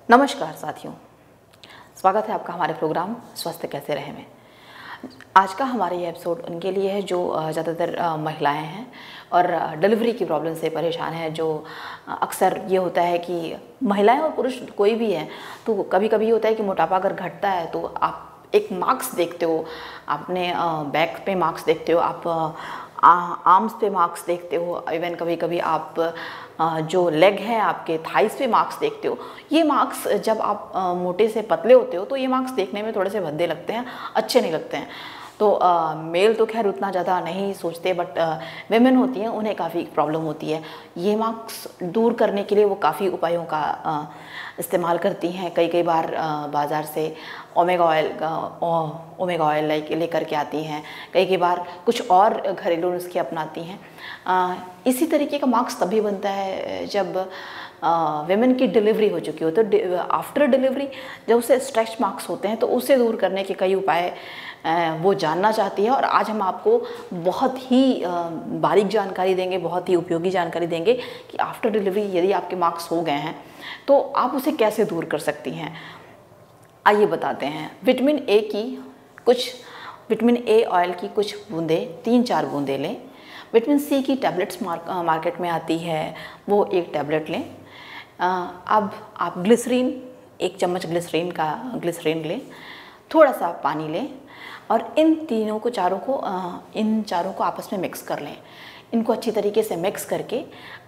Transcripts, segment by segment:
नमस्कार साथियों, स्वागत है आपका हमारे प्रोग्राम स्वस्थ कैसे रहें में। आज का हमारा ये एपिसोड उनके लिए है जो ज़्यादातर महिलाएं हैं और डिलीवरी की प्रॉब्लम से परेशान हैं। जो अक्सर ये होता है कि महिलाएं और पुरुष कोई भी है तो कभी कभी होता है कि मोटापा अगर घटता है तो आप एक मार्क्स देखते हो, अपने बैक पे मार्क्स देखते हो, आप आर्म्स पे मार्क्स देखते हो, इवन कभी कभी आप जो लेग है आपके थाइस पे मार्क्स देखते हो। ये मार्क्स जब आप मोटे से पतले होते हो तो ये मार्क्स देखने में थोड़े से भद्दे लगते हैं, अच्छे नहीं लगते हैं। तो मेल तो खैर उतना ज़्यादा नहीं सोचते, बट वेमेन होती हैं उन्हें काफ़ी प्रॉब्लम होती है। ये मार्क्स दूर करने के लिए वो काफ़ी उपायों का इस्तेमाल करती हैं। कई बार बाज़ार से ओमेगा ऑयल लेकर के आती हैं, कई बार कुछ और घरेलू नुस्खे अपनाती हैं। इसी तरीके का मार्क्स तभी बनता है जब वेमेन की डिलीवरी हो चुकी हो। तो आफ्टर डिलीवरी जब उसे स्ट्रेच मार्क्स होते हैं तो उसे दूर करने के कई उपाय वो जानना चाहती है। और आज हम आपको बहुत ही बारीक जानकारी देंगे, बहुत ही उपयोगी जानकारी देंगे कि आफ्टर डिलीवरी यदि आपके मार्क्स हो गए हैं तो आप उसे कैसे दूर कर सकती हैं। आइए बताते हैं। विटामिन ए ऑयल की कुछ बूंदें, 3-4 बूंदें लें। विटामिन सी की टैबलेट्स मार्केट में आती है, वो 1 टैबलेट लें। अब आप ग्लिसरीन, 1 चम्मच ग्लिसरीन लें, थोड़ा सा पानी लें और इन चारों को आपस में मिक्स कर लें। इनको अच्छी तरीके से मिक्स करके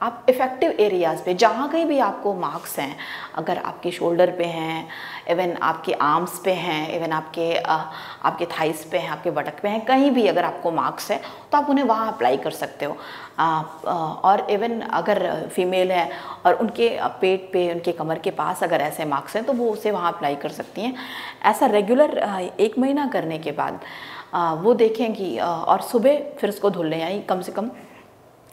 आप इफ़ेक्टिव एरियाज़ पे, जहाँ कहीं भी आपको मार्क्स हैं, अगर आपके शोल्डर पे हैं, इवन आपके आर्म्स पे हैं, इवन आपके थाइस पे हैं, आपके बटक पे हैं, कहीं भी अगर आपको मार्क्स है तो आप उन्हें वहाँ अप्लाई कर सकते हो। और इवन अगर फीमेल है और उनके पेट पे, उनके कमर के पास अगर ऐसे मार्क्स हैं तो वो उसे वहाँ अप्लाई कर सकती हैं। ऐसा रेगुलर 1 महीना करने के बाद वो देखेंगी। और सुबह फिर उसको धुल लें, यानी कम से कम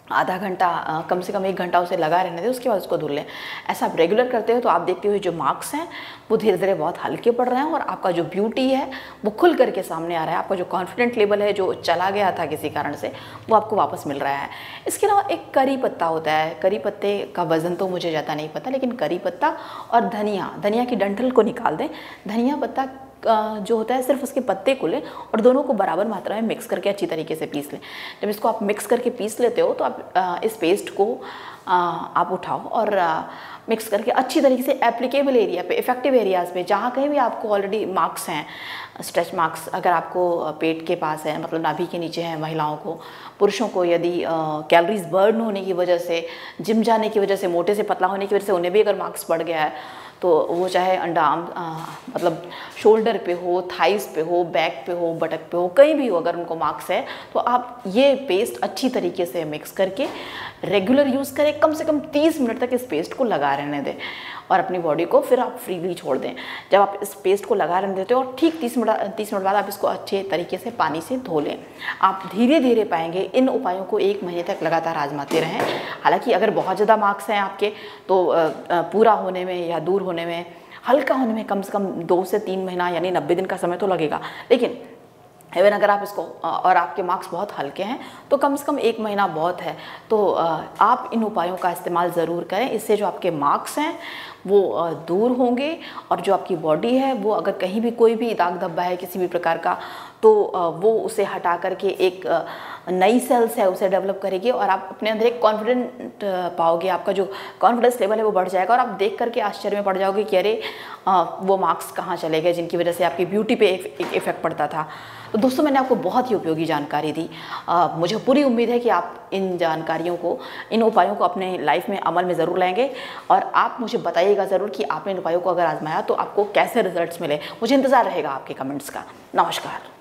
आधा घंटा, कम से कम 1 घंटा उसे लगा रहने दें, उसके बाद उसको धुल लें। ऐसा आप रेगुलर करते हो तो आप देखते हो जो मार्क्स हैं वो धीरे धीरे बहुत हल्के पड़ रहे हैं और आपका जो ब्यूटी है वो खुल करके सामने आ रहा है। आपका जो कॉन्फिडेंट लेवल है जो चला गया था किसी कारण से, वो आपको वापस मिल रहा है। इसके अलावा एक करी पत्ता होता है। करी पत्ते का वज़न तो मुझे ज़्यादा नहीं पता, लेकिन करी पत्ता और धनिया की डंठल को निकाल दें। धनिया पत्ता जो होता है सिर्फ उसके पत्ते को लें और दोनों को बराबर मात्रा में मिक्स करके अच्छी तरीके से पीस लें। जब इसको आप मिक्स करके पीस लेते हो तो आप इस पेस्ट को आप उठाओ और मिक्स करके अच्छी तरीके से एप्लीकेबल एरिया पे, इफेक्टिव एरियाज़ पे, जहाँ कहीं भी आपको ऑलरेडी मार्क्स हैं, स्ट्रेच मार्क्स, अगर आपको पेट के पास है, मतलब नाभि के नीचे है महिलाओं को, पुरुषों को यदि कैलोरीज बर्न होने की वजह से, जिम जाने की वजह से, मोटे से पतला होने की वजह से उन्हें भी अगर मार्क्स बढ़ गया है तो वो चाहे अंडर आर्म, मतलब शोल्डर पे हो, थाइस पे हो, बैक पे हो, बटक पे हो, कहीं भी हो, अगर उनको मार्क्स है तो आप ये पेस्ट अच्छी तरीके से मिक्स करके रेगुलर यूज़ करें। कम से कम 30 मिनट तक इस पेस्ट को लगा रहने दें और अपनी बॉडी को फिर आप फ्रीली छोड़ दें। जब आप इस पेस्ट को लगा रहने देते हो और ठीक 30 मिनट बाद आप इसको अच्छे तरीके से पानी से धो लें। आप धीरे धीरे पाएंगे इन उपायों को 1 महीने तक लगातार आजमाते रहें। हालांकि अगर बहुत ज़्यादा मार्क्स हैं आपके तो पूरा होने में या दूर होने में, हल्का होने में कम से कम 2 से 3 महीना यानी 90 दिन का समय तो लगेगा। लेकिन इवन अगर आप इसको और आपके मार्क्स बहुत हल्के हैं तो कम से कम 1 महीना बहुत है। तो आप इन उपायों का इस्तेमाल ज़रूर करें। इससे जो आपके मार्क्स हैं वो दूर होंगे और जो आपकी बॉडी है वो, अगर कहीं भी कोई भी दाग धब्बा है किसी भी प्रकार का, तो वो उसे हटा करके एक नई सेल्स है उसे डेवलप करेगी और आप अपने अंदर एक कॉन्फिडेंट पाओगे। आपका जो कॉन्फिडेंस लेवल है वो बढ़ जाएगा और आप देख करके आश्चर्य में पड़ जाओगे कि अरे वो मार्क्स कहाँ चले गए जिनकी वजह से आपकी ब्यूटी पे एक इफेक्ट पड़ता था। तो दोस्तों, मैंने आपको बहुत ही उपयोगी जानकारी दी। मुझे पूरी उम्मीद है कि आप इन जानकारियों को, इन उपायों को अपने लाइफ में अमल में ज़रूर लाएंगे और आप मुझे बताइएगा ज़रूर कि आपने इन उपायों को अगर आजमाया तो आपको कैसे रिजल्ट्स मिले। मुझे इंतज़ार रहेगा आपके कमेंट्स का। नमस्कार।